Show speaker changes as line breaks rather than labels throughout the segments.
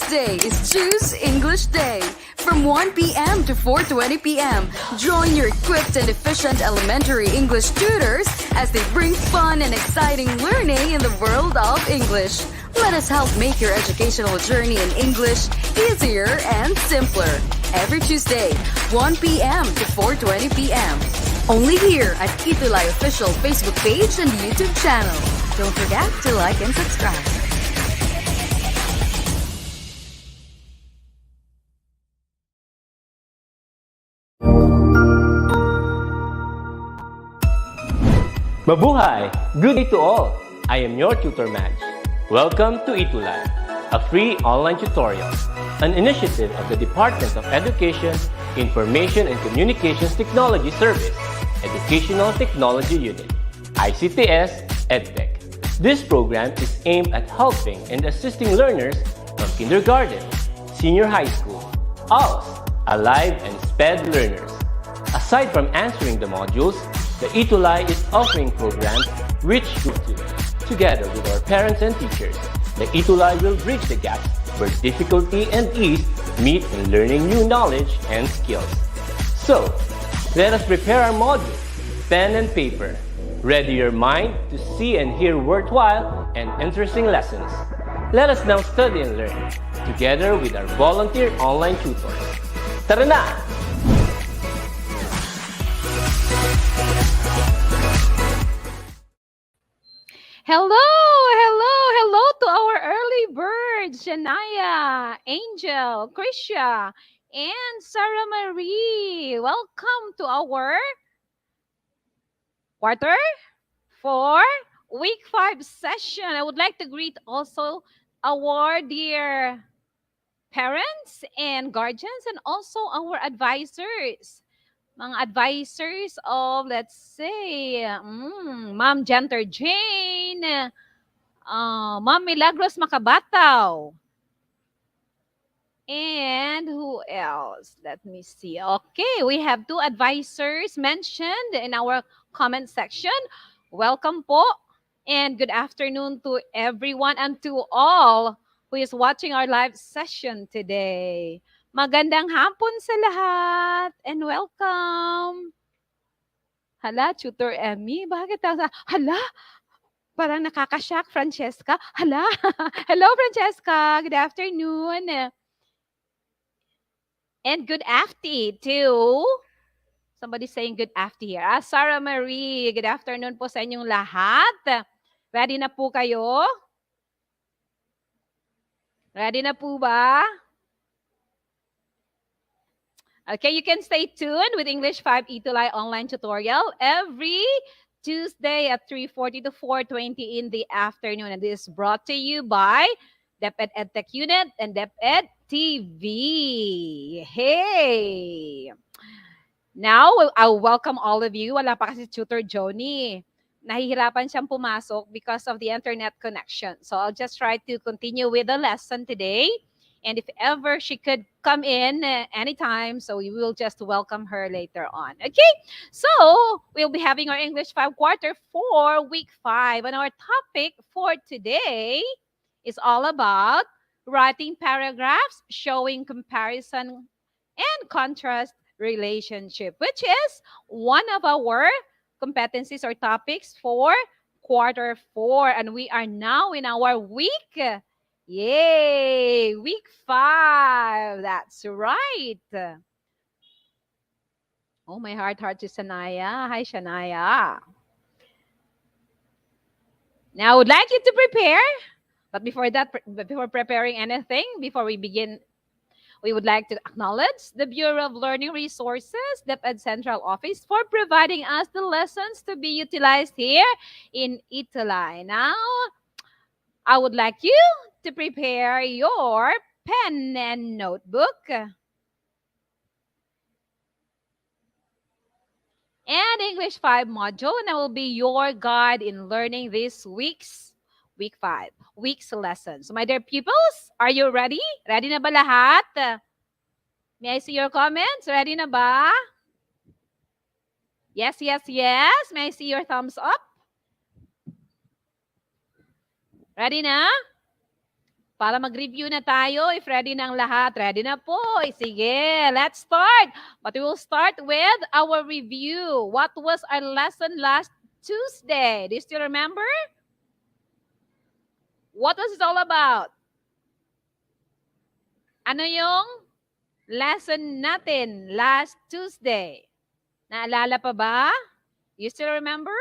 Tuesday is Choose English Day. From 1 p.m. to 4:20 p.m., join your equipped and efficient elementary English tutors as they bring fun and exciting learning in the world of English. Let us help make your educational journey in English easier and simpler. Every Tuesday, 1 p.m. to 4:20 p.m. Only here at ETUlay official Facebook page and YouTube channel. Don't forget to like and subscribe.
Mabuhay! Good day to all! I am your tutor Madge. Welcome to ETUlay, a free online tutorial, an initiative of the Department of Education, Information and Communications Technology Service, Educational Technology Unit, ICTS EdTech. This program is aimed at helping and assisting learners from kindergarten, senior high school, ALS, Alive and SPED learners. Aside from answering the modules, the ETUlay is offering programs which together with our parents and teachers, the ETUlay will bridge the gaps where difficulty and ease meet in learning new knowledge and skills. So, let us prepare our modules, pen and paper. Ready your mind to see and hear worthwhile and interesting lessons. Let us now study and learn together with our volunteer online tutors. Tara na!
Hello to our early birds, Shania, Angel, Krisha, and Sarah Marie. Welcome to our quarter 4, week 5 session. I would like to greet also our dear parents and guardians and also our advisors. Mga advisors of, let's say, Ma'am Jenter Jane, Ma'am Milagros Makabataw, and who else? Let me see. Okay, we have 2 advisors mentioned in our comment section. Welcome po, and good afternoon to everyone and to all who is watching our live session today. Magandang hapon sa lahat and welcome. Hala, Tutor Emmy, bakit hala? Parang nakakashock, Francesca. Hala. Hello, Francesca. Good afternoon. And good afternoon to somebody saying good afternoon here. Sarah Marie, good afternoon po sa inyong lahat. Ready na po kayo? Ready na po ba? Okay, you can stay tuned with English 5 ETUlay online tutorial every Tuesday at 3:40 to 4:20 in the afternoon. And this is brought to you by DepEd EdTech Unit and DepEd TV. Hey! Now, I'll welcome all of you. Wala pa kasi Tutor Joni. Nahihirapan siyang pumasok because of the internet connection. So I'll just try to continue with the lesson today. And if ever she could come in anytime, so we will just welcome her later on. Okay, so we'll be having our English 5 quarter 4, week 5. And our topic for today is all about writing paragraphs showing comparison and contrast relationship, which is one of our competencies or topics for quarter 4. And we are now in our week. Yay! Week 5. That's right. Oh, my heart to Shania. Hi, Shania. Now, I would like you to prepare. But before that, before preparing anything, before we begin, we would like to acknowledge the Bureau of Learning Resources, DepEd Central Office, for providing us the lessons to be utilized here in ETUlay. Now, I would like you to prepare your pen and notebook. And English 5 module, and I will be your guide in learning this week's week 5, week's lesson. So my dear pupils, are you ready? Ready na ba lahat? May I see your comments? Ready na ba? Yes, yes, yes. May I see your thumbs up? Ready na? Para mag-review na tayo, if ready na ang lahat, ready na po. Sige, let's start. But we will start with our review. What was our lesson last Tuesday? Do you still remember? What was it all about? Ano yung lesson natin last Tuesday? Naalala pa ba? You still remember?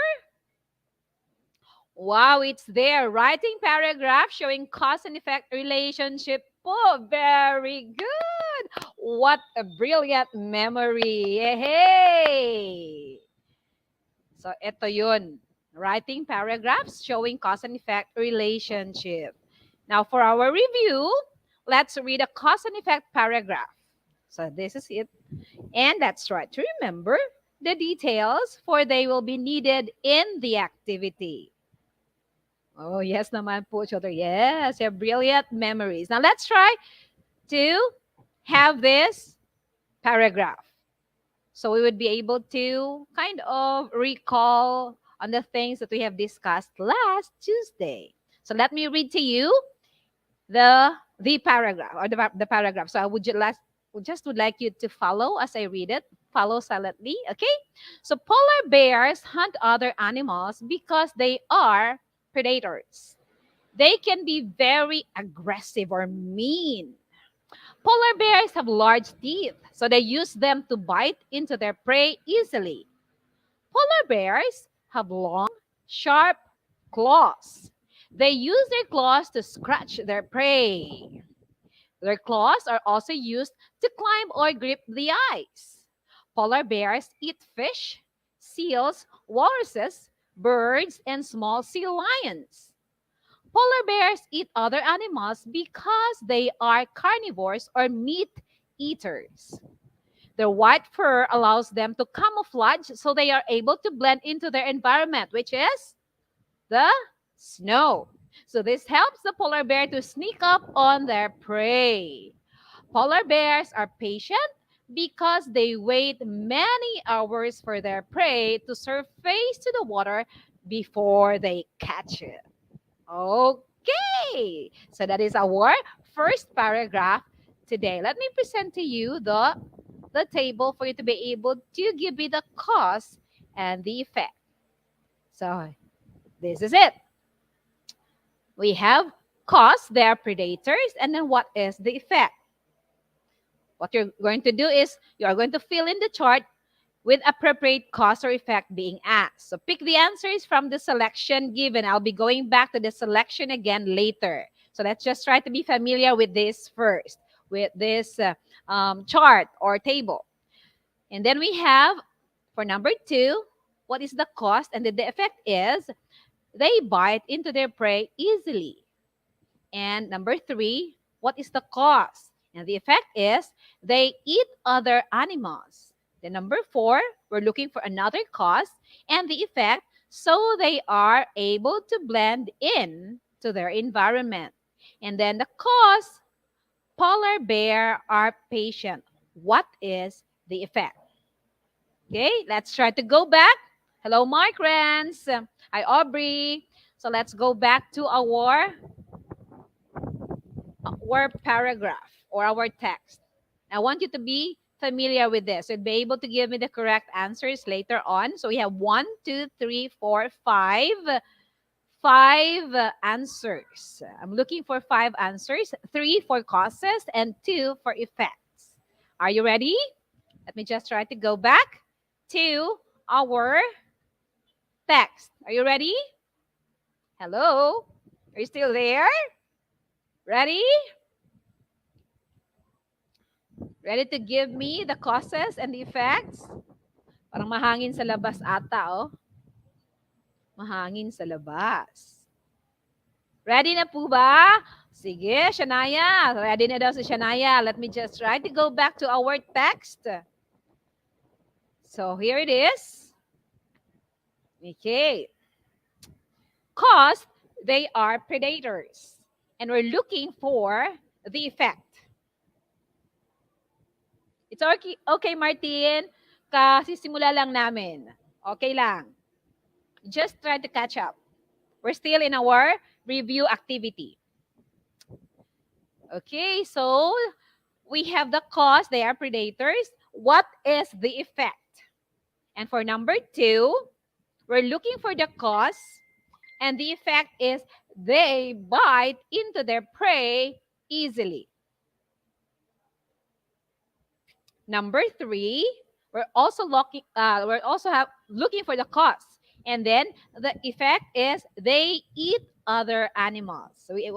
Wow, it's there. Writing paragraph showing cause and effect relationship po. Very good. What a brilliant memory. Hey! So, ito yun. Writing paragraphs showing cause and effect relationship. Now, for our review, let's read a cause and effect paragraph. So, this is it. And let's try to remember the details for they will be needed in the activity. Oh, yes naman po, children. Yes, you have brilliant memories. Now, let's try to have this paragraph. So we would be able to kind of recall on the things that we have discussed last Tuesday. So let me read to you the paragraph or the paragraph. So I would just would like you to follow as I read it. Follow silently, okay? So polar bears hunt other animals because they are predators. They can be very aggressive or mean. Polar bears have large teeth, so they use them to bite into their prey easily. Polar bears have long, sharp claws. They use their claws to scratch their prey. Their claws are also used to climb or grip the ice. Polar bears eat fish, seals, walruses, birds, and small sea lions. Polar bears eat other animals because they are carnivores or meat eaters. Their white fur allows them to camouflage so they are able to blend into their environment, which is the snow. So this helps the polar bear to sneak up on their prey. Polar bears are patient because they wait many hours for their prey to surface to the water before they catch it. Okay, so that is our first paragraph today. Let me present to you the table for you to be able to give me the cause and the effect. So this is it. We have cause, they are predators, and then what is the effect? What you're going to do is you are going to fill in the chart with appropriate cause or effect being asked. So pick the answers from the selection given. I'll be going back to the selection again later. So let's just try to be familiar with this first, with this chart or table. And then we have, for number 2, what is the cause? And the effect is they bite into their prey easily. And number 3, what is the cause? And the effect is they eat other animals. The number 4, we're looking for another cause and the effect, so they are able to blend in to their environment. And then the cause, polar bear are patient. What is the effect? Okay, let's try to go back. Hello, Mark Rance. Hi, Aubrey. So let's go back to our paragraph or our text. I want you to be familiar with this. You'll be able to give me the correct answers later on. So we have 1, 2, 3, 4, 5. 5 answers. I'm looking for 5 answers. 3 for causes and 2 for effects. Are you ready? Let me just try to go back to our text. Are you ready? Hello? Are you still there? Ready? Ready to give me the causes and the effects? Parang mahangin sa labas ata, oh. Mahangin sa labas. Ready na po ba? Sige, Shania. Ready na daw si Shania. Let me just try to go back to our text. So here it is. Okay. Cause, they are predators. And we're looking for the effect. It's okay, Martin. Kasi simula lang namin. Okay lang. Just try to catch up. We're still in our review activity. Okay, so we have the cause, they are predators. What is the effect? And for number 2, we're looking for the cause, and the effect is they bite into their prey easily. Number 3, we're also looking for the cause, and then the effect is they eat other animals. So we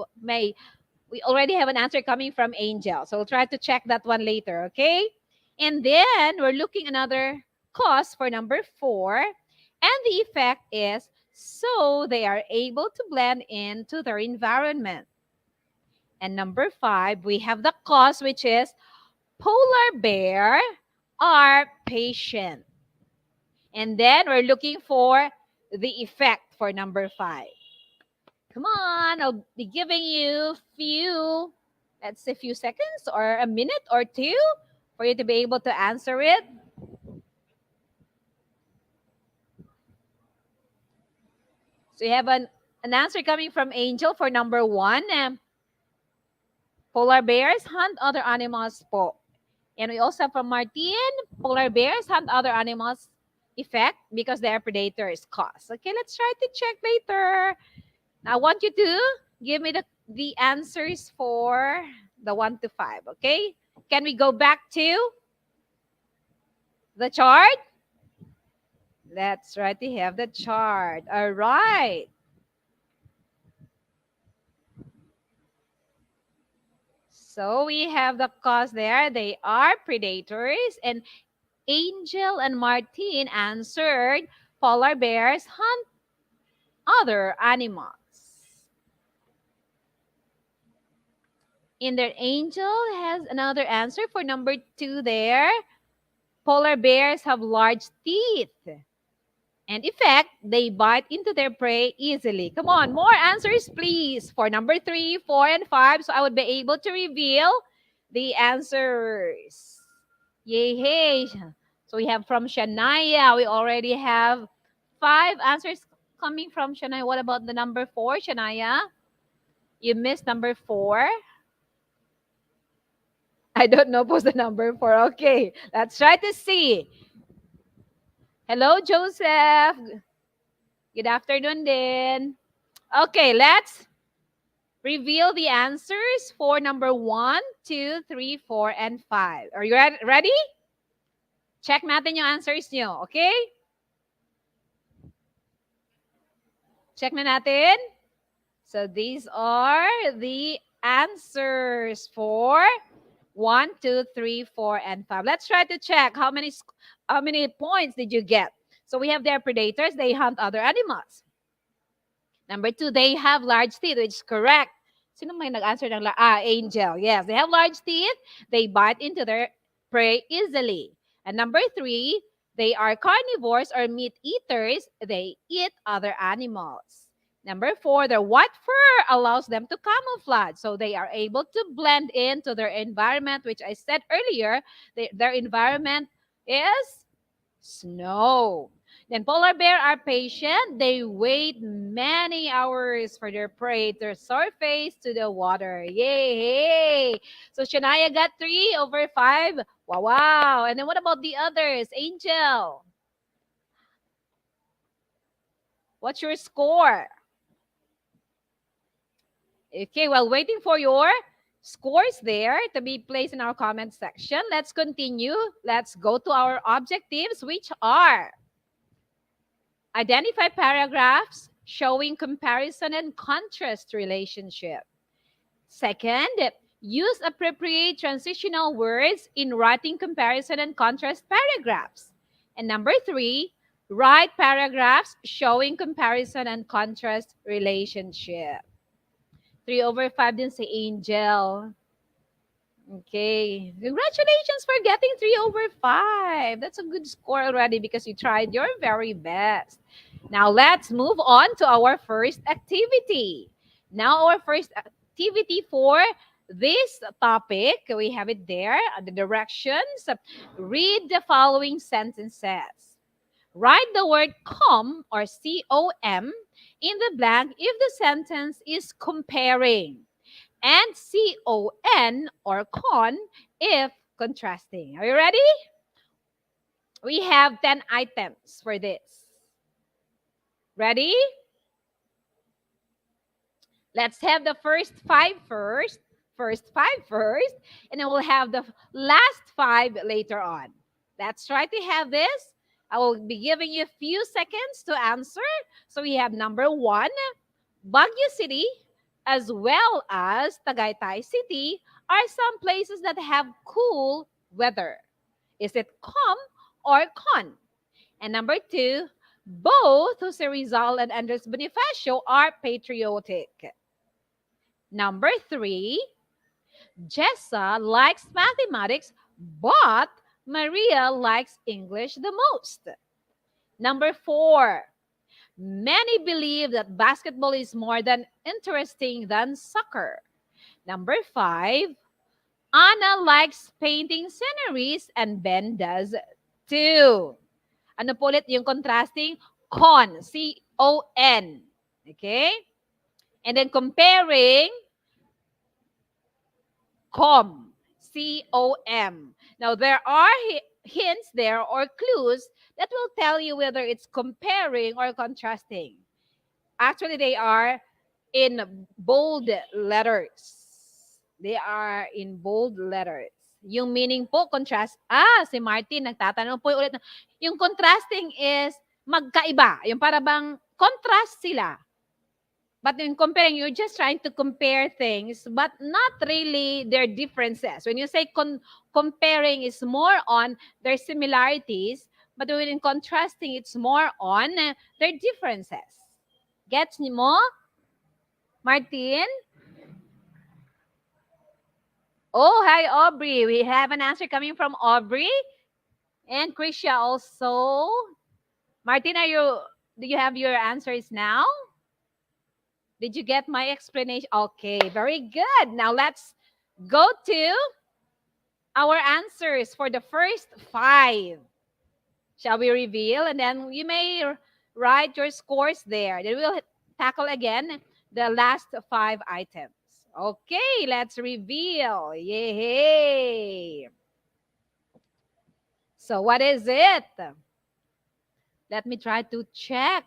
already have an answer coming from Angel, so we'll try to check that one later. Okay, and then we're looking another cause for number 4, and the effect is so they are able to blend into their environment. And number 5, we have the cause, which is polar bear are patient. And then we're looking for the effect for number 5. Come on, I'll be giving you let's say few seconds or a minute or two for you to be able to answer it. So you have an answer coming from Angel for number 1. Polar bears hunt other animals po. And we also have from Martin, polar bears hunt other animals effect because they are predators cause. Okay, let's try to check later. Now I want you to give me the answers for the 1 to 5. Okay, can we go back to the chart? Let's try to have the chart. All right. So we have the cause there. They are predators. And Angel and Martin answered polar bears hunt other animals. And their Angel has another answer for number 2 there. Polar bears have large teeth. And effect, they bite into their prey easily. Come on, more answers, please, for number 3, 4, and 5. So I would be able to reveal the answers. Yay, hey. So we have from Shania. We already have 5 answers coming from Shania. What about the number 4, Shania? You missed number 4. I don't know what's the number 4. Okay, let's try to see. Hello, Joseph. Good afternoon, din. Okay, let's reveal the answers for number 1, 2, 3, 4, and 5. Are you ready? Check natin yung answers nyo, okay? Check na natin. So these are the answers for 1, 2, 3, 4, and 5. Let's try to check how many points did you get. So we have their predators. They hunt other animals. Number 2, they have large teeth, which is correct. Sino may nag-answer ng Angel? Yes, they have large teeth. They bite into their prey easily. And number 3, they are carnivores or meat eaters. They eat other animals. Number 4, their white fur allows them to camouflage. So they are able to blend into their environment, which I said earlier, their environment is snow. Then polar bear are patient. They wait many hours for their prey to surface to the water. Yay! So Shania got 3 over 5. Wow. And then what about the others? Angel, what's your score? Okay, while waiting for your scores there to be placed in our comment section, let's continue. Let's go to our objectives, which are identify paragraphs showing comparison and contrast relationship. Second, use appropriate transitional words in writing comparison and contrast paragraphs. And number 3, write paragraphs showing comparison and contrast relationship. 3 over 5 din si Angel. Okay. Congratulations for getting 3 over 5. That's a good score already because you tried your very best. Now, let's move on to our first activity. Now, our first activity for this topic, we have it there, the directions. Read the following sentences. Write the word com or C-O-M in the blank if the sentence is comparing. and con or con if contrasting. Are you ready? We have 10 items for this. Ready? Let's have the first five first. And then we'll have the last five later on. Let's try to have this. I will be giving you a few seconds to answer. So we have number 1, Baguio City, as well as Tagaytay City, are some places that have cool weather. Is it com or con? And number 2, both Jose Rizal and Andres Bonifacio are patriotic. Number 3, Jessa likes mathematics, but Maria likes English the most. Number 4, many believe that basketball is more than interesting than soccer. Number 5, Anna likes painting sceneries and Ben does too. Ano po ulit yung contrasting? Con, C-O-N. Okay? And then comparing, com, C-O-M. Now, there are hints there or clues that will tell you whether it's comparing or contrasting. Actually, they are in bold letters. They are in bold letters. Yung meaning po, contrast. Si Martin, nagtatanong po ulit. Yung contrasting is magkaiba. Yung para bang contrast sila. But in comparing, you're just trying to compare things, but not really their differences. When you say comparing, is more on their similarities, but when in contrasting, it's more on their differences. Gets ni mo? Martin? Oh, hi, Aubrey. We have an answer coming from Aubrey. And Krisha also. Martin, do you have your answers now? Did you get my explanation? Okay, very good. Now let's go to our answers for the first 5. Shall we reveal? And then you may write your scores there. Then we'll tackle again the last 5 items. Okay, let's reveal. Yay! So what is it? Let me try to check.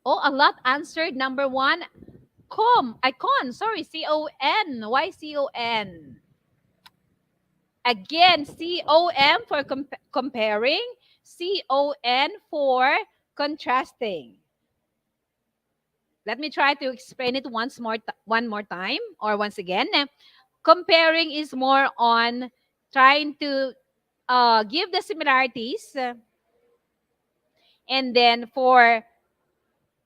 Oh, a lot answered. Number 1, con, C-O-N. Why C-O-N? Again, C-O-M for comparing, C-O-N for contrasting. Let me try to explain it one more time or once again. Comparing is more on trying to give the similarities. And then for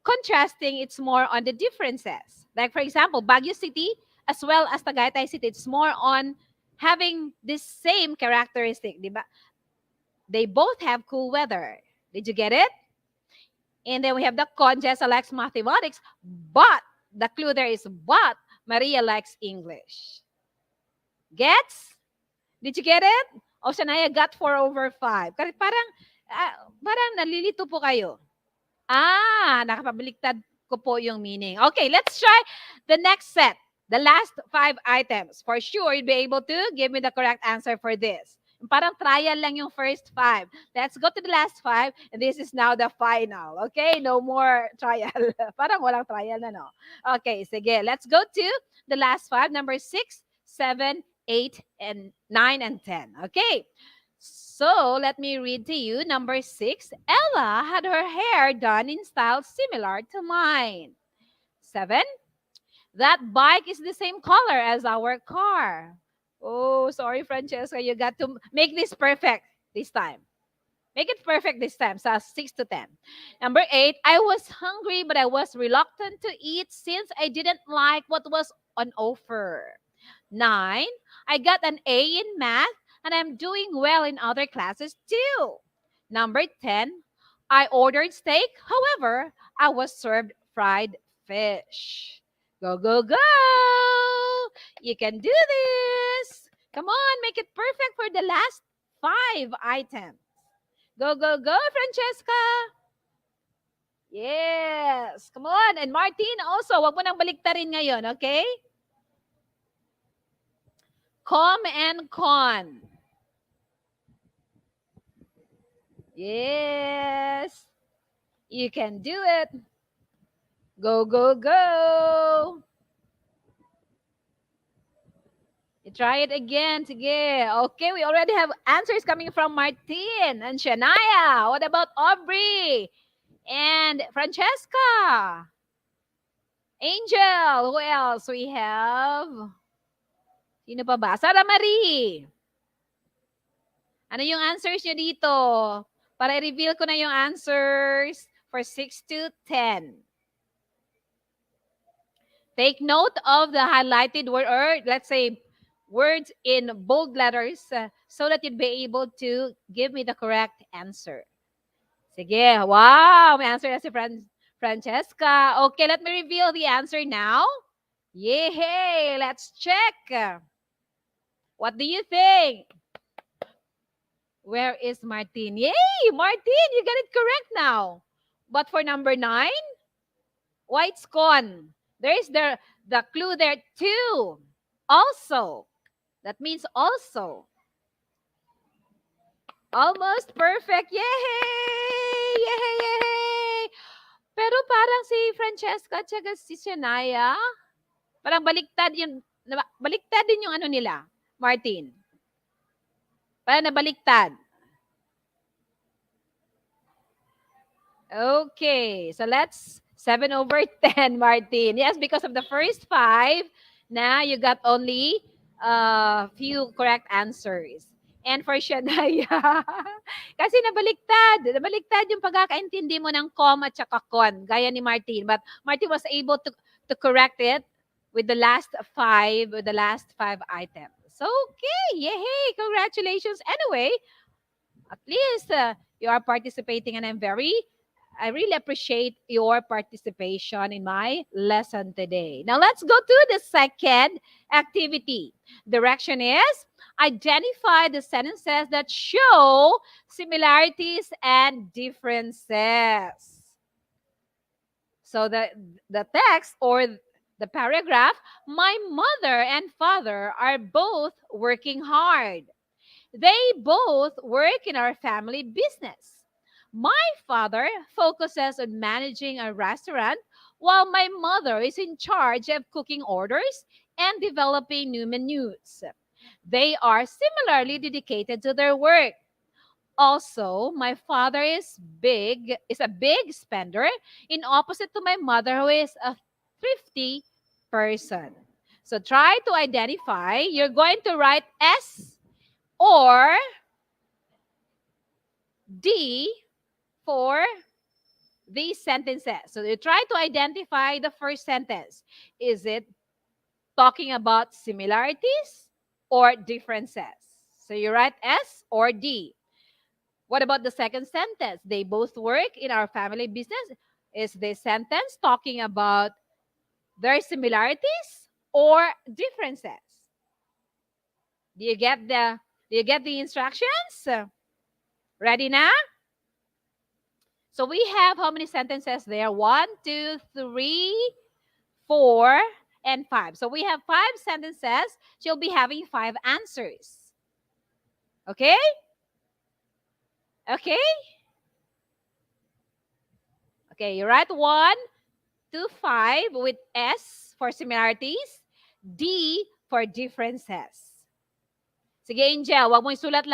contrasting, it's more on the differences. Like, for example, Baguio City as well as Tagaytay City, it's more on having this same characteristic. Diba? They both have cool weather. Did you get it? And then we have the con, Jessa likes mathematics, but the clue there is but Maria likes English. Gets? Did you get it? O Shania got 4/5. Parang nalilito po kayo. Nakapabaliktad ko po yung meaning. Okay, let's try the next set. The last 5 items. For sure, you'll be able to give me the correct answer for this. Parang trial lang yung first 5. Let's go to the last 5. And this is now the final. Okay? No more trial. Parang walang trial na, no? Okay, sige. Let's go to the last 5. Number 6, 7, 8, and 9, and 10. Okay. So, let me read to you. Number 6, Ella had her hair done in style similar to mine. 7, that bike is the same color as our car. Oh, sorry, Francesca. You got to make this perfect this time. Make it perfect this time. So, 6 to 10. Number 8, I was hungry, but I was reluctant to eat since I didn't like what was on offer. 9, I got an A in math, and I'm doing well in other classes too. Number 10, I ordered steak. However, I was served fried fish. Go, go, go! You can do this. Come on, make it perfect for the last 5 items. Go, go, go, Francesca. Yes. Come on. And Martin also, wag mo nang baliktarin ngayon, okay? Com and con. Yes. You can do it. Go, go, go. You try it again. Sige. Okay, we already have answers coming from Martin and Shania. What about Aubrey and Francesca? Angel. Who else we have? Sino pa ba? Sarah Marie. Ano yung answers nyo dito? Para i-reveal ko na yung answers for 6 to 10. Take note of the highlighted word, or let's say words in bold letters so that you'd be able to give me the correct answer. Sige, wow, may answer na si Francesca. Okay, let me reveal the answer now. Yay, let's check. What do you think? Where is Martin? Yay, Martin, you got it correct now. But for number 9, white's con. There is the clue there too. Also. That means also. Almost perfect. Yay! Yay! Yay! Pero parang si Francesca at si Shania, parang baliktad din yung ano nila, Martin. Parang nabaliktad. Okay, so let's 7 over 10, Martin. Yes, because of the first 5, na you got only few correct answers. And for Shania, kasi nabaliktad yung pagkakaintindi mo ng com at saka con, gaya ni Martin. But Martin was able to correct it with the last 5 items. So, okay, yay, congratulations. Anyway, at least you are participating, and I really appreciate your participation in my lesson today. Now, let's go to the second activity. Direction is identify the sentences that show similarities and differences. So the text or the paragraph, my mother and father are both working hard. They both work in our family business. My father focuses on managing a restaurant while my mother is in charge of cooking orders and developing new menus. They are similarly dedicated to their work. Also, my father is a big spender, in opposite to my mother, who is a thrifty person. So try to identify. You're going to write S or D for these sentences. So you try to identify the first sentence. Is it talking about similarities or differences? So you write S or D. What about the second sentence? They both work in our family business. Is this sentence talking about their similarities or differences? Do you get the instructions? Ready now? So we have how many sentences there? 1, 2, 3, 4, and 5. So we have 5 sentences. You'll be having 5 answers. Okay? Okay? Okay, you write 1 to 5 with S for similarities, D for differences. Sige, Angel, wag mo isulat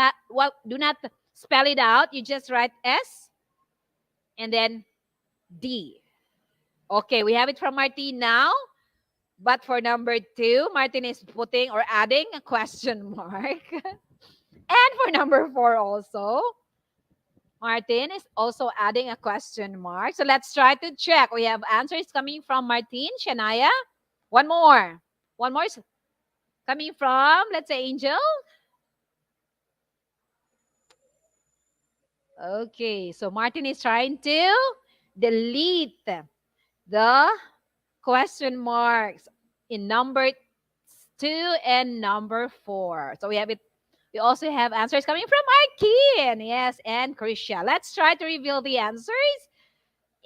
do not spell it out. You just write S and then D. Okay, we have it from Martin now. But for number 2, Martin is putting or adding a question mark. And for number 4 also, Martin is also adding a question mark. So let's try to check. We have answers coming from Martin, Shania. One more. One more is coming from, let's say, Angel. Okay, so Martin is trying to delete the question marks in number 2 and number 4. So we have it. We also have answers coming from Arkin, yes, and Krisha. Let's try to reveal the answers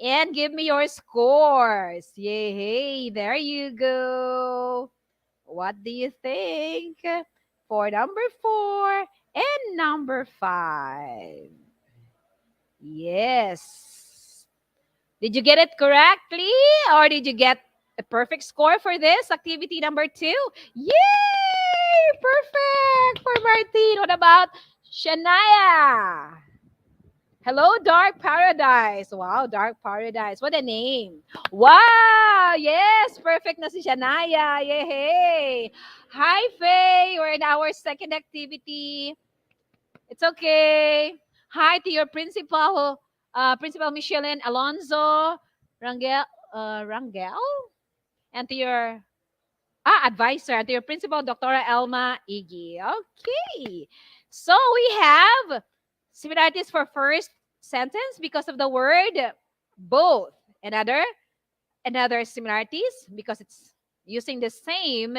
and give me your scores. Yay, there you go. What do you think? for number 4 and number 5. Yes. Did you get it correctly or did you get a perfect score for this activity number 2? Yay! Perfect for Martin. What about Shania? Hello, Dark Paradise. Wow, Dark Paradise. What a name. Wow, yes, perfect na si Shania. Yay! Hi, Faye. We're in our second activity. It's okay. Hi to your principal, Principal Michelin Alonzo Rangel, and to your advisor, and to your principal, Dr. Elma Iggy. Okay. So we have similarities for first sentence because of the word both. Another similarities because it's using the same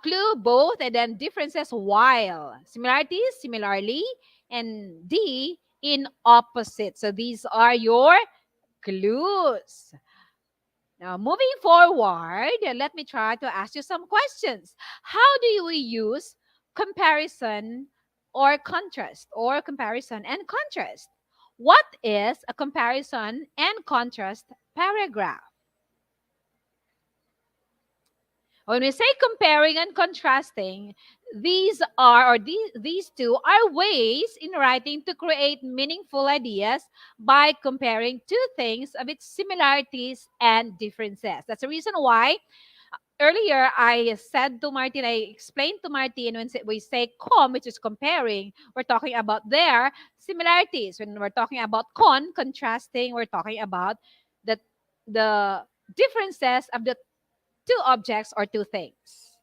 clue, both, and then differences, while. Similarities, similarly, and D, in opposite. So these are your clues. Now, moving forward, let me try to ask you some questions. How do we use comparison or contrast, or comparison and contrast? What is a comparison and contrast paragraph? When we say comparing and contrasting, these two are ways in writing to create meaningful ideas by comparing two things of its similarities and differences. That's the reason why earlier I said to Martin, I explained to Martin, when we say which is comparing, we're talking about their similarities. When we're talking about contrasting, we're talking about the differences of the two objects or two things.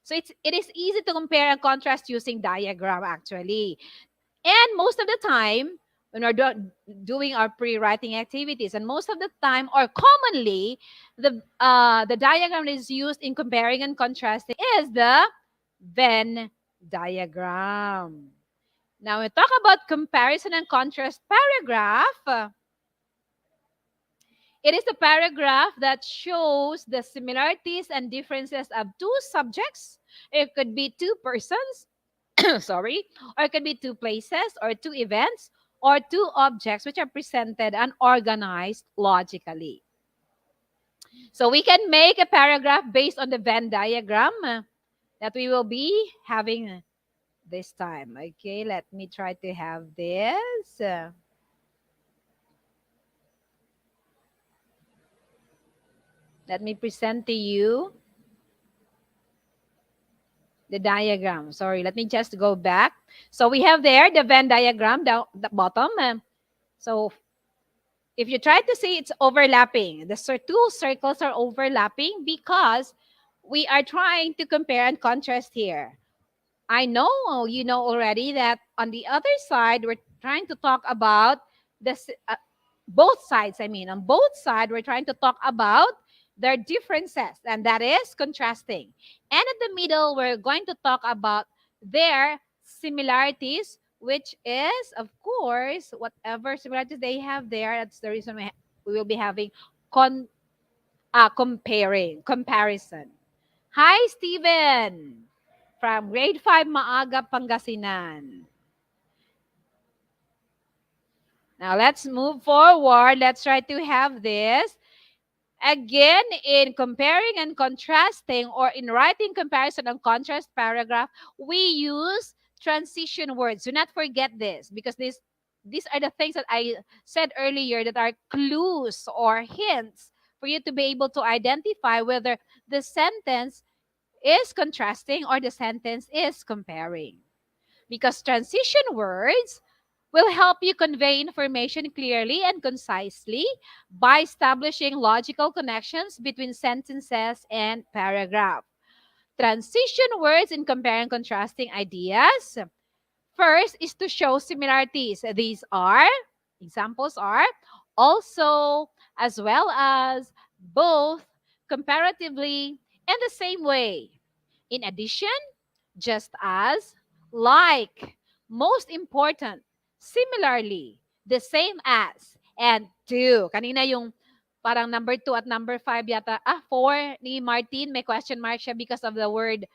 So it is easy to compare and contrast using diagram actually. And most of the time, when we're doing our pre-writing activities, and most of the time or commonly, the diagram is used in comparing and contrasting is the Venn diagram. Now, when we talk about comparison and contrast paragraph, it is a paragraph that shows the similarities and differences of two subjects. It could be two persons, sorry, or it could be two places or two events or two objects which are presented and organized logically. So we can make a paragraph based on the Venn diagram that we will be having this time. Okay, let me try to have this. Let me present to you the diagram. Sorry, let me just go back. So we have there the Venn diagram down the bottom. So if you try to see, it's overlapping. The two circles are overlapping because we are trying to compare and contrast here. I know you know already that on the other side, we're trying to talk about this, both sides. I mean, on both sides, we're trying to talk about their differences, and that is contrasting. And in the middle, we're going to talk about their similarities, which is, of course, whatever similarities they have there. That's the reason we will be having comparison. Hi, Steven, from grade 5 Maaga, Pangasinan. Now, let's move forward. Let's try to have this. Again, in comparing and contrasting, or in writing comparison and contrast paragraph, we use transition words. Do not forget this, because these are the things that I said earlier that are clues or hints for you to be able to identify whether the sentence is contrasting or the sentence is comparing. Because transition words will help you convey information clearly and concisely by establishing logical connections between sentences and paragraph. Transition words in comparing and contrasting ideas. First is to show similarities. These are, examples are, also, as well as, both, comparatively, and the same way. In addition, just as, like, most important, similarly, the same as, and to. Kanina yung parang number 2 at number 5 yata. 4 ni Martin, may question mark siya because of the word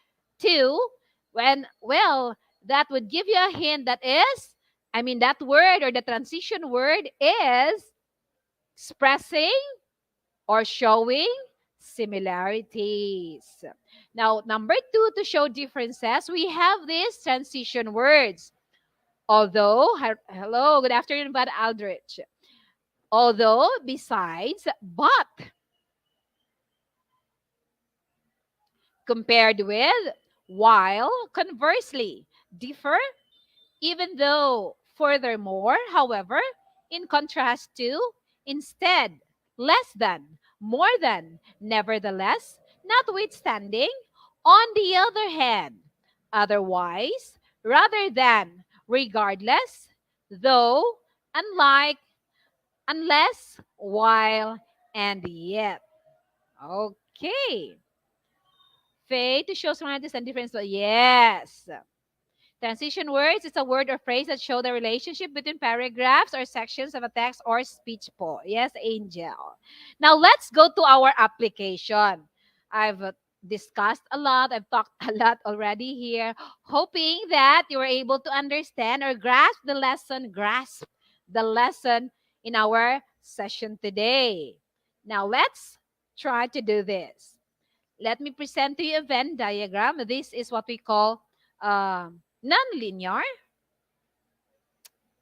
to, that would give you a hint that that word or the transition word is expressing or showing similarities. Now, number 2, to show differences, we have these transition words. Although, hello, good afternoon, Bud Aldrich. Although, besides, but, compared with, while, conversely, differ, even though, furthermore, however, in contrast to, instead, less than, more than, nevertheless, notwithstanding, on the other hand, otherwise, rather than, regardless, though, unlike, unless, while, and yet. Okay. Faye, to show similarities and differences. Yes. Transition words is a word or phrase that show the relationship between paragraphs or sections of a text or speech po. Yes, Angel. Now, let's go to our application. I've discussed a lot. I've talked a lot already here, hoping that you were able to understand or grasp the lesson in our session today. Now, let's try to do this. Let me present to you a Venn diagram. This is what we call non-linear.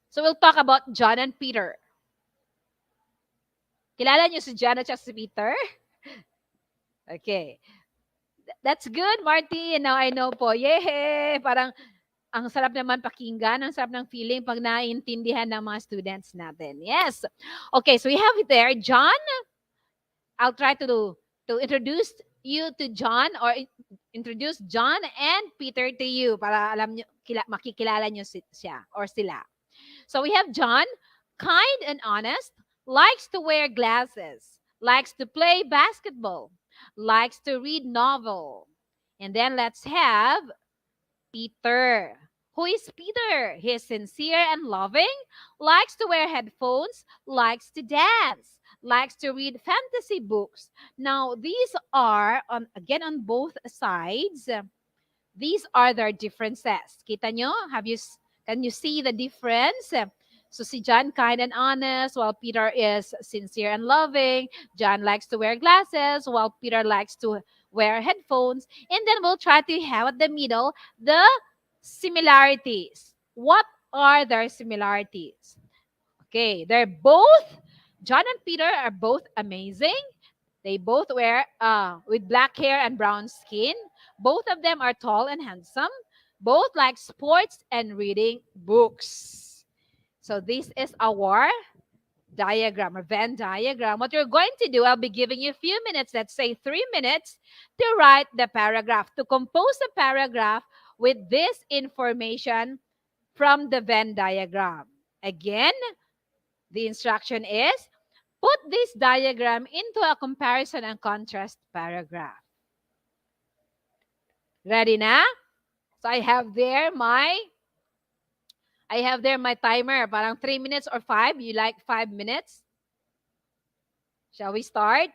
So we'll talk about John and Peter. Kilala niyo si John at si Peter? Okay. That's good, Marty. Now I know po. Yay! Parang ang sarap naman pakinggan, ang sarap ng feeling pag naiintindihan ng mga students natin. Yes. Okay, so we have it there. John, I'll try to introduce you to John or introduce John and Peter to you para alam niyo, makikilala niyo siya or sila. So we have John, kind and honest, likes to wear glasses, likes to play basketball, likes to read novel. And then let's have Peter. Who is Peter? He is sincere and loving, likes to wear headphones, likes to dance, likes to read fantasy books. Now, these are, again, on both sides, these are their differences. Kita nyo? Can you see the difference? So si John, kind and honest, while Peter is sincere and loving. John likes to wear glasses, while Peter likes to wear headphones. And then we'll try to have at the middle the similarities. What are their similarities? Okay, John and Peter are both amazing. They both wear with black hair and brown skin. Both of them are tall and handsome. Both like sports and reading books. So this is our diagram, or Venn diagram. What you're going to do, I'll be giving you a few minutes, let's say 3 minutes, to write the paragraph, to compose a paragraph with this information from the Venn diagram. Again, the instruction is, put this diagram into a comparison and contrast paragraph. Ready na? So I have there my timer. Parang 3 minutes or 5. You like 5 minutes? Shall we start?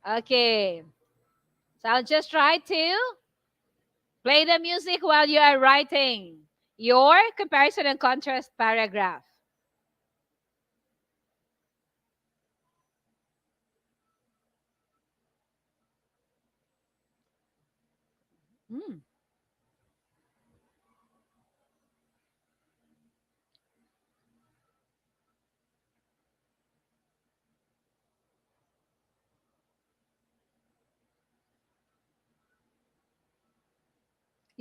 Okay. So I'll just try to play the music while you are writing your comparison and contrast paragraph.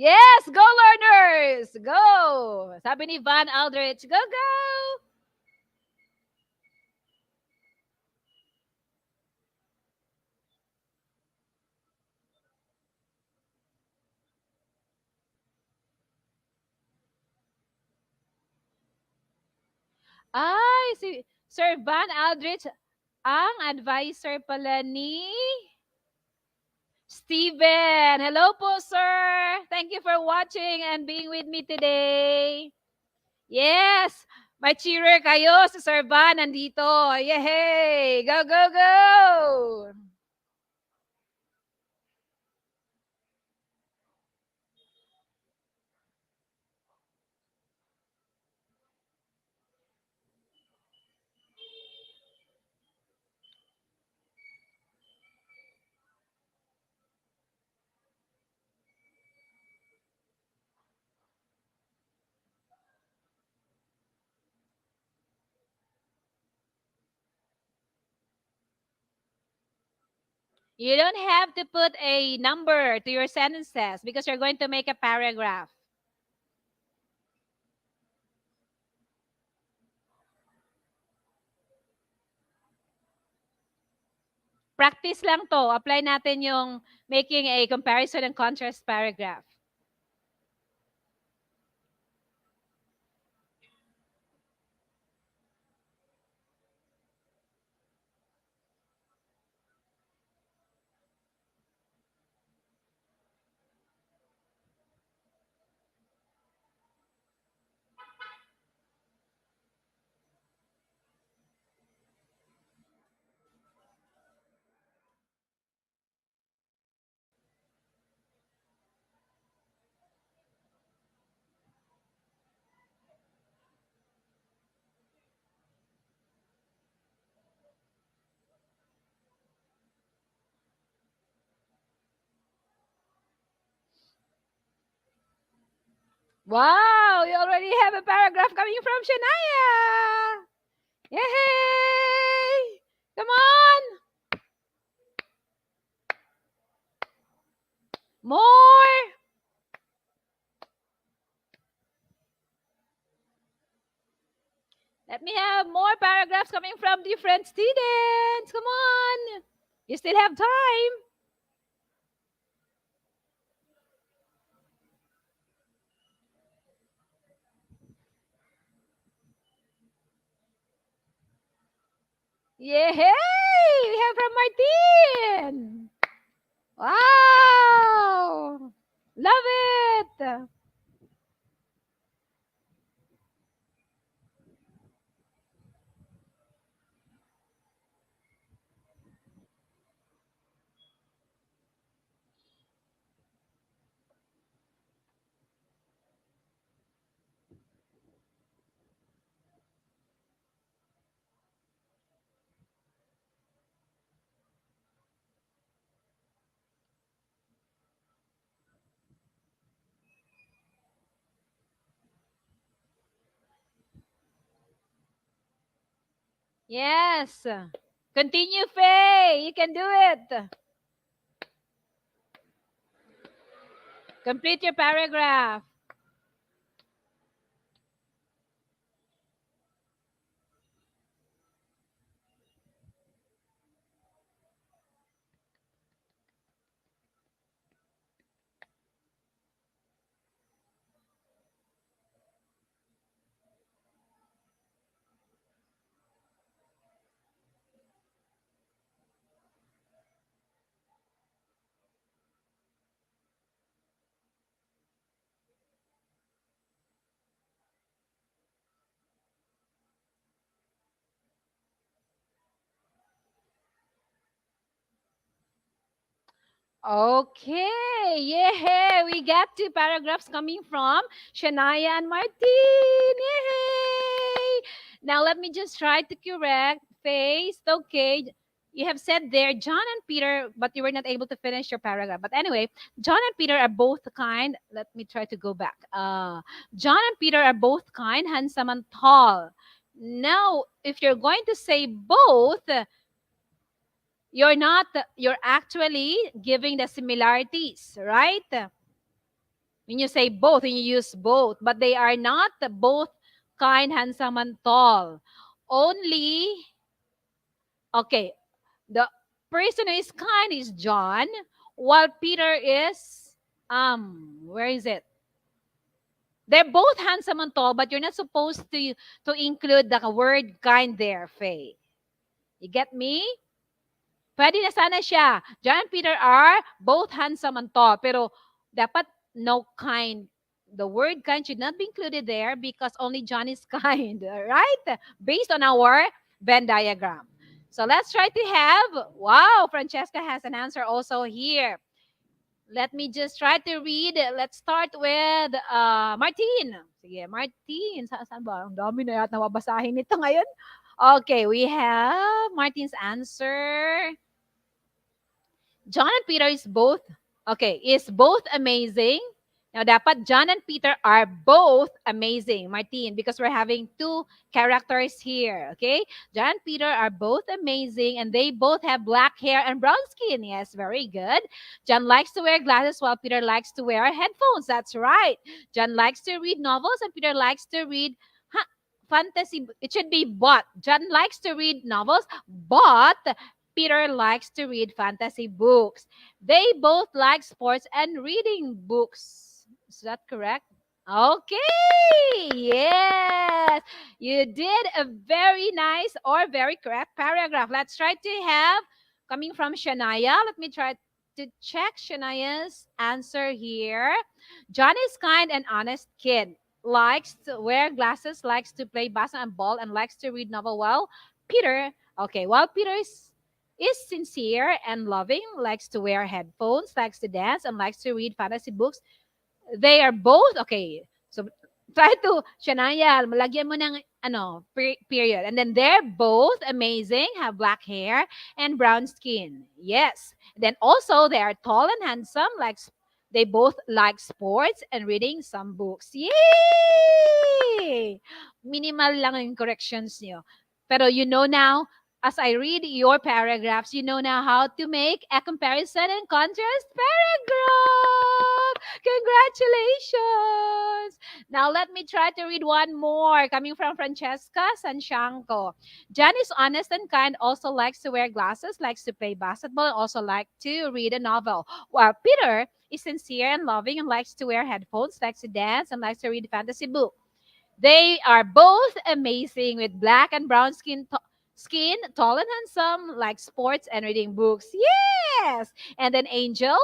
Yes, go learners! Go! Sabi ni Van Aldrich, go, go! Ay, si Sir Van Aldrich, ang advisor pala ni Steven. Hello po, sir. Thank you for watching and being with me today. Yes, may cheerer kayo si Sir Van nandito. Yay! Go, go, go! You don't have to put a number to your sentences because you're going to make a paragraph. Practice lang to. Apply natin yung making a comparison and contrast paragraph. Wow, you already have a paragraph coming from Shania. Yay! Come on! More! Let me have more paragraphs coming from different students. Come on! You still have time. Yay! We have from Martin. Wow! Love it! Yes. Continue, Faye. You can do it. Complete your paragraph. Okay, yeah, we got two paragraphs coming from Shania and Martin. Yay! Now let me just try to correct Face. Okay, you have said there John and Peter, but you were not able to finish your paragraph. But anyway, John and Peter are both kind. Let me try to go back. John and Peter are both kind, handsome, and tall. Now, if you're going to say both, you're not, you're actually giving the similarities, right? When you say both, when you use both, but they are not both kind, handsome, and tall. Only, okay, the person who is kind is John, while Peter is, where is it? They're both handsome and tall, but you're not supposed to include the word kind there, Faye. You get me? Pwede na sana siya. John and Peter are both handsome and tall. Pero dapat no kind. The word kind should not be included there because only John is kind. Right? Based on our Venn diagram. So let's try to have, wow, Francesca has an answer also here. Let me just try to read. Let's start with Martin. Sige, Martin. Saan ba? Ang dami na yata nababasahin nito ngayon. Okay, we have Martin's answer. John and Peter is both, okay, is both amazing, Now, dapat John and Peter are both amazing, Martin, because we're having two characters here, okay? John and Peter are both amazing, and they both have black hair and brown skin. Yes, very good. John likes to wear glasses while Peter likes to wear headphones. That's right. John likes to read novels, and Peter likes to read huh, fantasy. It should be but. John likes to read novels, but Peter likes to read fantasy books. They both like sports and reading books. Is that correct? Okay. Yes. You did a very nice or very correct paragraph. Let's try to have coming from Shania. Let me try to check Shania's answer here. John is kind and honest kid. Likes to wear glasses, likes to play basketball, and likes to read novel. While Peter, okay, while Peter is sincere and loving, likes to wear headphones, likes to dance, and likes to read fantasy books. They are both, okay, so try to, Shania, malagyan mo ng, period. And then they're both amazing, have black hair and brown skin. Yes. Then also, they are tall and handsome, like, they both like sports and reading some books. Yay! Minimal lang yung corrections nyo. Pero you know now, as I read your paragraphs, you know now how to make a comparison and contrast paragraph. Congratulations! Now let me try to read one more coming from Francesca Sanshanko. Jan is honest and kind, also likes to wear glasses, likes to play basketball, and also likes to read a novel. While Peter is sincere and loving and likes to wear headphones, likes to dance, and likes to read fantasy book. They are both amazing with black and brown skin, tall and handsome, like sports and reading books. Yes! And then Angel,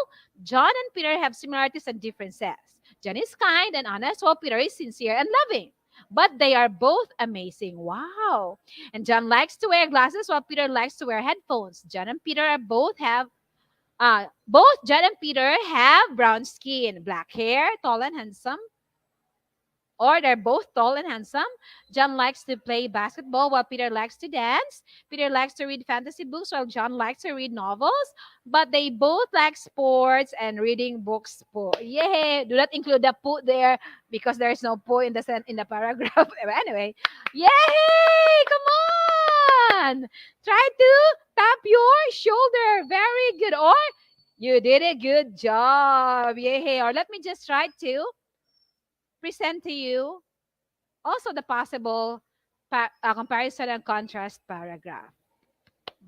John and Peter have similarities and differences. John is kind and honest, while Peter is sincere and loving. But they are both amazing. Wow. And John likes to wear glasses while Peter likes to wear headphones. John and Peter are both John and Peter have brown skin, black hair, tall and handsome, or they're both tall and handsome. John likes to play basketball while Peter likes to dance. Peter likes to read fantasy books while John likes to read novels. But they both like sports and reading books po. Yay! Do not include the po there because there's no po in the paragraph. Anyway, yay! Come on! Try to tap your shoulder. Very good. Or you did a good job. Yay! Or let me just try to present to you also the possible comparison and contrast paragraph.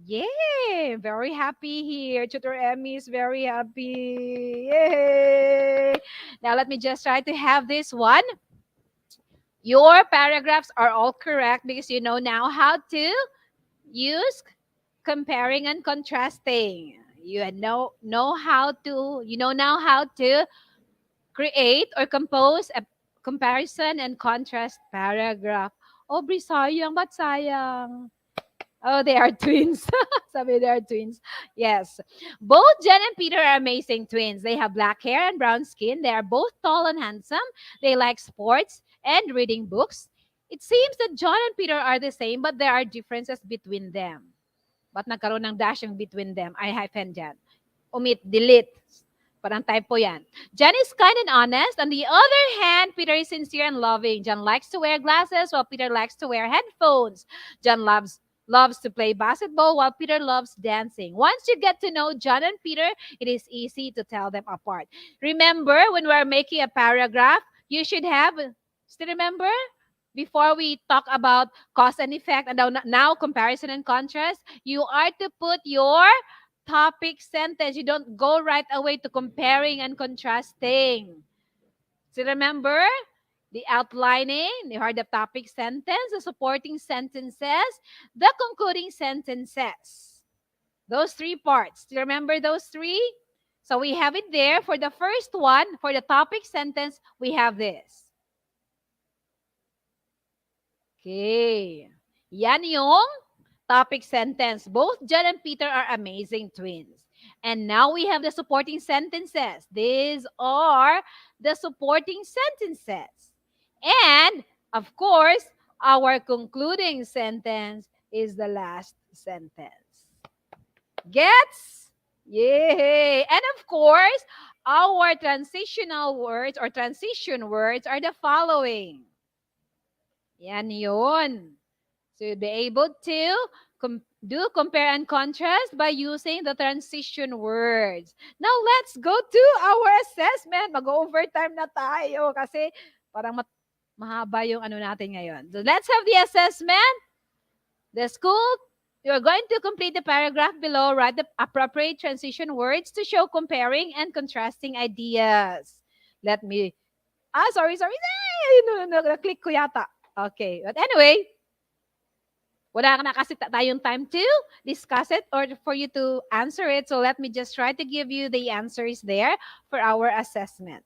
Yay! Very happy here. Tutor Emmy is very happy. Yay! Now let me just try to have this one. Your paragraphs are all correct because you know now how to use comparing and contrasting. You know now how to create or compose a comparison and contrast paragraph. Oh, Bri, sayang. Ba't sayang? Oh, they are twins. Sabi they are twins. Yes. Both Jen and Peter are amazing twins. They have black hair and brown skin. They are both tall and handsome. They like sports and reading books. It seems that John and Peter are the same, but there are differences between them. Ba't nagkaroon ng dash yung between them? I hyphen dyan. Omit, delete. Parang typo yan. Jan is kind and honest. On the other hand, Peter is sincere and loving. Jan likes to wear glasses while Peter likes to wear headphones. Jan loves to play basketball while Peter loves dancing. Once you get to know John and Peter, it is easy to tell them apart. Remember, when we're making a paragraph, you should have, still remember? Before we talk about cause and effect, and now comparison and contrast, you are to put your topic sentence. You don't go right away to comparing and contrasting. So remember, the outlining, you heard the topic sentence, the supporting sentences, the concluding sentences. Those three parts. Do you remember those three? So we have it there. For the first one, for the topic sentence, we have this. Okay. Yan yung topic sentence. Both John and Peter are amazing twins. And now we have the supporting sentences. These are the supporting sentences. And, of course, our concluding sentence is the last sentence. Gets? Yay! And of course, Our transitional words or transition words are the following. Yan yun. So you'll be able to do compare and contrast by using the transition words. Now, let's go to our assessment. Mag-overtime na tayo kasi parang mahaba yung ano natin ngayon. So let's have the assessment. The school, you're going to complete the paragraph below. Write the appropriate transition words to show comparing and contrasting ideas. Let me... sorry. Na-click ko yata. Okay. But anyway, wala na kasi tayong time to discuss it or for you to answer it. So let me just try to give you the answers there for our assessment.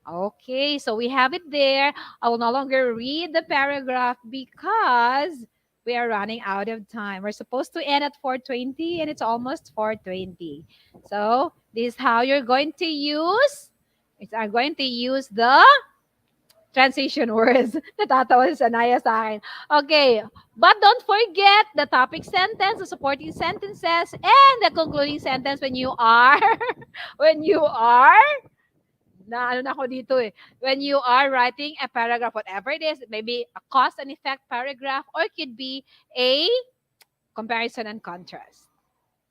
Okay, so we have it there. I will no longer read the paragraph because we are running out of time. We're supposed to end at 4:20 and it's almost 4:20. So this is how you're going to use. I'm going to use the transition words. Natatawa si Sanaya sa akin. Okay, but don't forget the topic sentence, the supporting sentences, and the concluding sentence when you are when you are writing a paragraph, whatever it is, maybe a cause and effect paragraph, or it could be a comparison and contrast.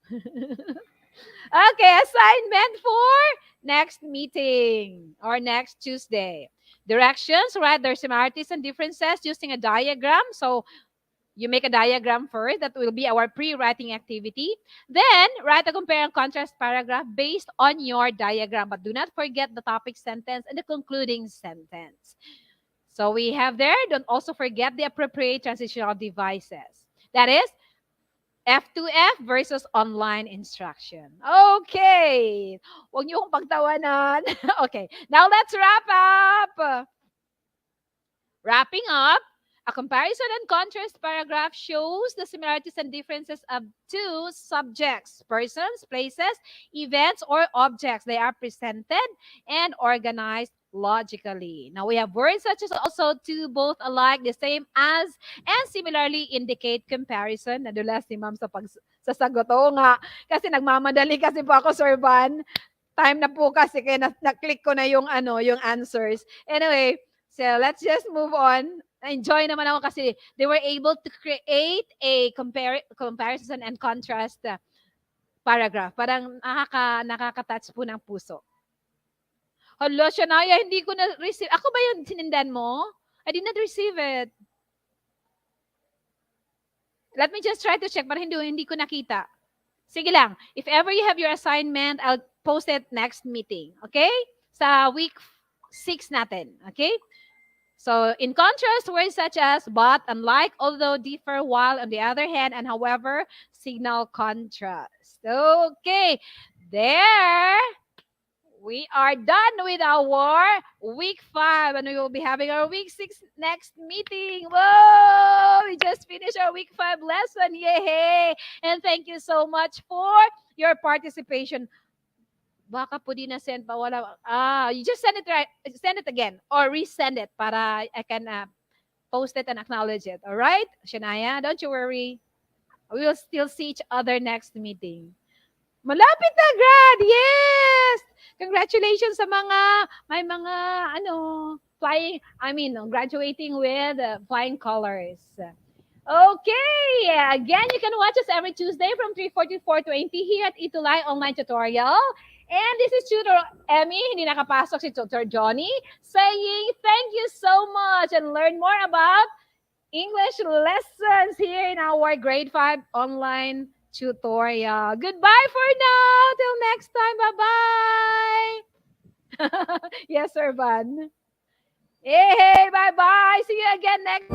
Okay, assignment for next meeting or next Tuesday. Directions, right? There's similarities and differences using a diagram. So you make a diagram first. That will be our pre-writing activity. Then, write a compare and contrast paragraph based on your diagram. But do not forget the topic sentence and the concluding sentence. So we have there, don't also forget the appropriate transitional devices. That is, F2F versus online instruction. Okay. Huwag niyo akong pagtawanan. Okay. Now, let's wrap up. Wrapping up, a comparison and contrast paragraph shows the similarities and differences of two subjects, persons, places, events, or objects. They are presented and organized logically. Now, we have words such as also, to, both, alike, the same as, and similarly indicate comparison. Nadulas si ma'am sa pagsasagot. Oo nga, kasi nagmamadali kasi po ako, Sir Van. Time na po kasi kaya na-click ko na yung answers. Anyway, so let's just move on. Enjoy naman ako kasi they were able to create a comparison and contrast paragraph. Parang nakaka-touch po ng puso. Hello, Shania, hindi ko na-receive. Ako ba yung sinindan mo? I did not receive it. Let me just try to check para hindi ko nakita. Sige lang. If ever you have your assignment, I'll post it next meeting. Okay? Sa week 6 natin. Okay? So, in contrast, words such as but, unlike, although, differ, while, on the other hand, and however, signal contrast. Okay. There. We are done with our week 5 and we will be having our week 6 next meeting. Whoa! We just finished our week 5 lesson. Yay! And thank you so much for your participation. Baka po di na-send pa. Wala. You just send it again or resend it para I can post it and acknowledge it. All right? Shania, don't you worry. We will still see each other next meeting. Malapit na, grad! Yes! Congratulations sa may mga, graduating with flying colors. Okay, again, you can watch us every Tuesday from 3:40 to 4:20 here at ETUlay Online Tutorial. And this is Tutor Emmy, hindi nakapasok si Tutor Johnny, saying thank you so much and learn more about English lessons here in our grade 5 online tutorial. Goodbye for now. Till next time. Bye-bye. Yes, Sir Van. Hey, bye-bye. See you again next.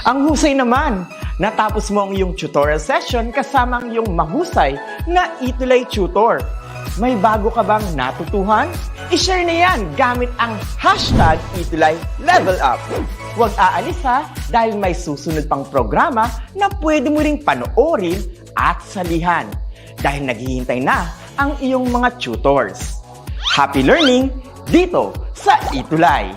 Ang husay naman! Natapos mo ang iyong tutorial session kasama ang iyong mahusay na ETUlay tutor. May bago ka bang natutuhan? I-share na yan gamit ang hashtag #ETUlayLevelUp. Huwag aalis ha, dahil may susunod pang programa na pwede mo ring panoorin at salihan. Dahil naghihintay na ang iyong mga tutors. Happy learning dito sa ETUlay!